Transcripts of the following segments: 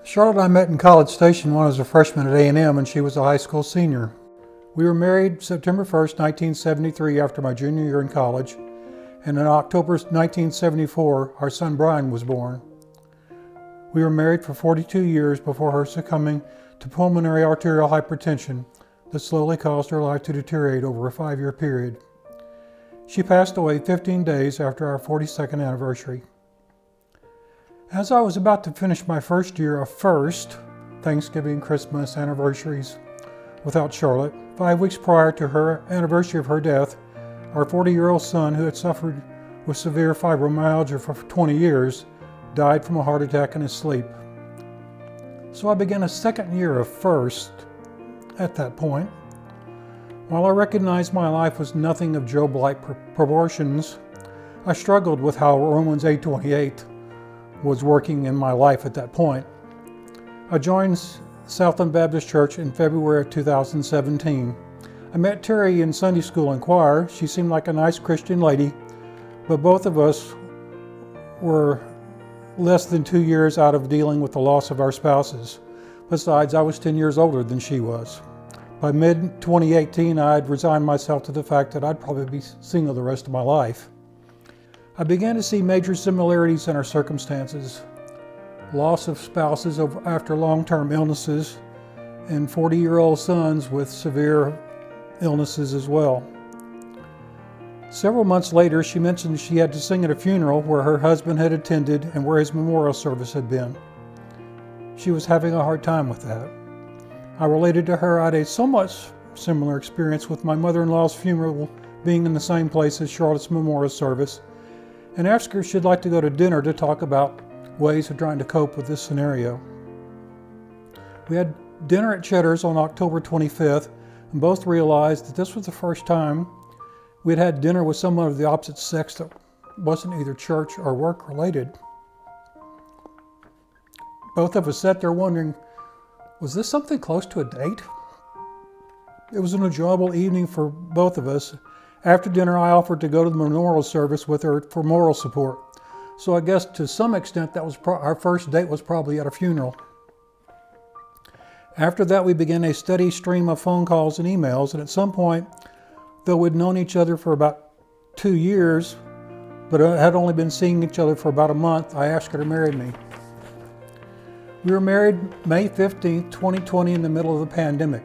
Charlotte and I met in College Station when I was a freshman at A&M and she was a high school senior. We were married September 1st, 1973 after my junior year in college, and in October 1974 our son Brian was born. We were married for 42 years before her succumbing to pulmonary arterial hypertension that slowly caused her life to deteriorate over a 5-year period. She passed away 15 days after our 42nd anniversary. As I was about to finish my first year of Thanksgiving, Christmas, anniversaries without Charlotte, 5 weeks prior to her anniversary of her death, our 40-year-old son, who had suffered with severe fibromyalgia for 20 years, died from a heart attack in his sleep. So I began a second year of First at that point. While I recognized my life was nothing of Job-like proportions, I struggled with how Romans 8:28 was working in my life at that point. I joined Southland Baptist Church in February of 2017. I met Teri in Sunday school and choir. She seemed like a nice Christian lady, but both of us were less than 2 years out of dealing with the loss of our spouses. Besides, I was 10 years older than she was. By mid-2018, I had resigned myself to the fact that I'd probably be single the rest of my life. I began to see major similarities in our circumstances. Loss of spouses after long-term illnesses, and 40-year-old sons with severe illnesses as well. Several months later, she mentioned she had to sing at a funeral where her husband had attended and where his memorial service had been. She was having a hard time with that. I related to her I had a somewhat similar experience with my mother-in-law's funeral being in the same place as Charlotte's memorial service, and asked her if she'd like to go to dinner to talk about ways of trying to cope with this scenario. We had dinner at Cheddar's on October 25th, and both realized that this was the first time we'd had dinner with someone of the opposite sex that wasn't either church or work related. Both of us sat there wondering, was this something close to a date? It was an enjoyable evening for both of us. After dinner, I offered to go to the memorial service with her for moral support. So I guess to some extent that was our first date was probably at a funeral. After that, we began a steady stream of phone calls and emails, and at some point, though we'd known each other for about 2 years, but had only been seeing each other for about a month, I asked her to marry me. We were married May 15th, 2020, in the middle of the pandemic.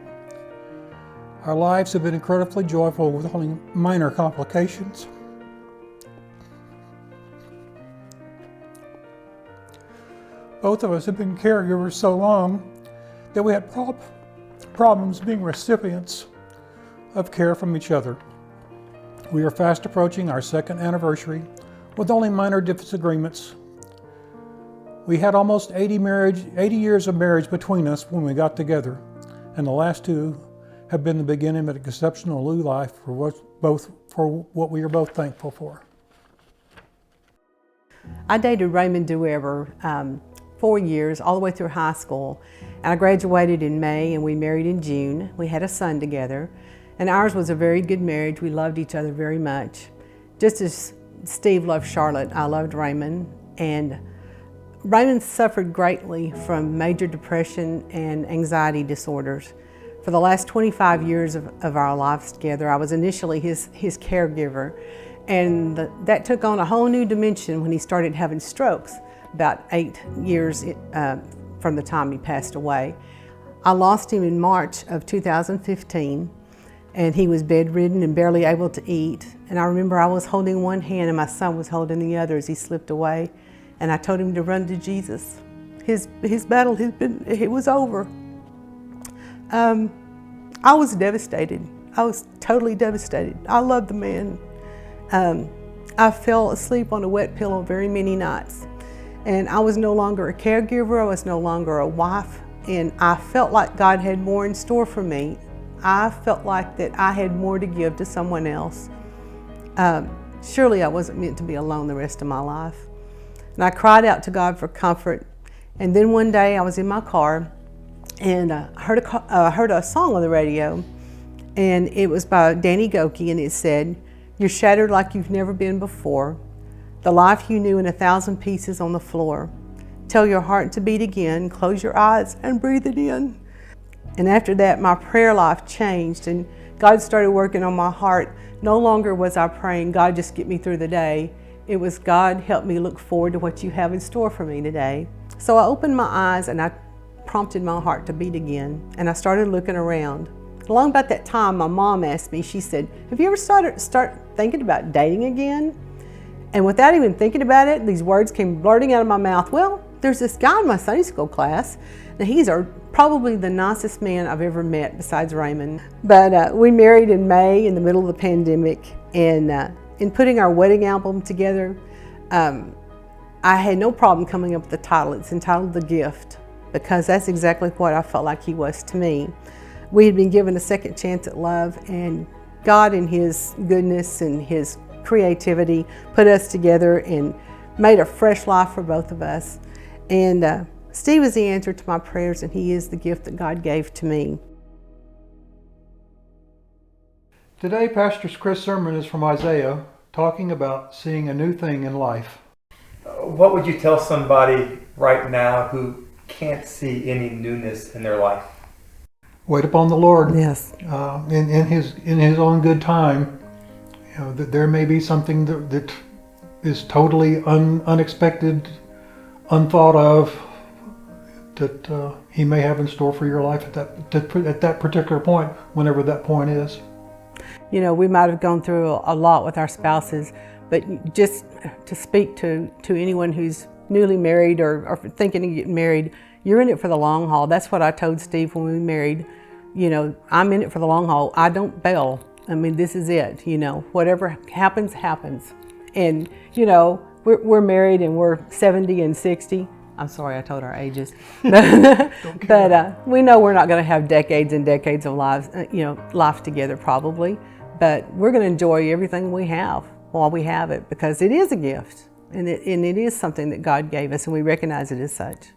Our lives have been incredibly joyful with only minor complications. Both of us have been caregivers so long that we had problems being recipients of care from each other. We are fast approaching our second anniversary with only minor disagreements. We had almost 80 years of marriage between us when we got together, and the last 2 have been the beginning of an exceptional new life for what we are both thankful for. I dated Raymond Duever 4 years, all the way through high school. And I graduated in May and we married in June. We had a son together, and ours was a very good marriage. We loved each other very much. Just as Steve loved Charlotte, I loved Raymond. And Raymond suffered greatly from major depression and anxiety disorders. For the last 25 years of our lives together, I was initially his caregiver, and that took on a whole new dimension when he started having strokes about 8 years from the time he passed away. I lost him in March of 2015, and he was bedridden and barely able to eat. And I remember I was holding one hand and my son was holding the other as he slipped away, and I told him to run to Jesus. His battle it was over. I was devastated. I was totally devastated. I loved the man. I fell asleep on a wet pillow very many nights. And I was no longer a caregiver, I was no longer a wife, and I felt like God had more in store for me. I felt like that I had more to give to someone else. Surely I wasn't meant to be alone the rest of my life. And I cried out to God for comfort. And then one day I was in my car and I heard a song on the radio, and it was by Danny Goki, and it said, "You're shattered like you've never been before. The life you knew in 1,000 pieces on the floor. tell your heart to beat again, close your eyes and breathe it in. And after that, my prayer life changed and God started working on my heart. No longer was I praying, God, just get me through the day. It was, God, help me look forward to what you have in store for me today. So I opened my eyes and I prompted my heart to beat again. And I started looking around. Along about that time, my mom asked me, she said, have you ever start thinking about dating again? And without even thinking about it, these words came blurting out of my mouth. Well, there's this guy in my Sunday school class, and he's probably the nicest man I've ever met besides Raymond. But we married in May in the middle of the pandemic, and in putting our wedding album together, I had no problem coming up with the title. It's entitled The Gift, because that's exactly what I felt like he was to me. We had been given a second chance at love, and God in His goodness and His creativity put us together and made a fresh life for both of us. And Steve is the answer to my prayers, and he is the gift that God gave to me. Today, Pastor Chris' sermon is from Isaiah, talking about seeing a new thing in life. What would you tell somebody right now who can't see any newness in their life? Wait upon the Lord. Yes. In His own good time. You know, that there may be something that is totally unexpected, unthought of, that He may have in store for your life at that particular point, whenever that point is. You know, we might have gone through a lot with our spouses, but just to speak to anyone who's newly married or thinking of getting married, you're in it for the long haul. That's what I told Steve when we married. You know, I'm in it for the long haul. I don't bail. I mean, this is it. You know, whatever happens, happens. And, you know, we're married and we're 70 and 60. I'm sorry, I told our ages. But we know we're not going to have decades and decades of life together probably. But we're going to enjoy everything we have while we have it, because it is a gift. And it is something that God gave us, and we recognize it as such.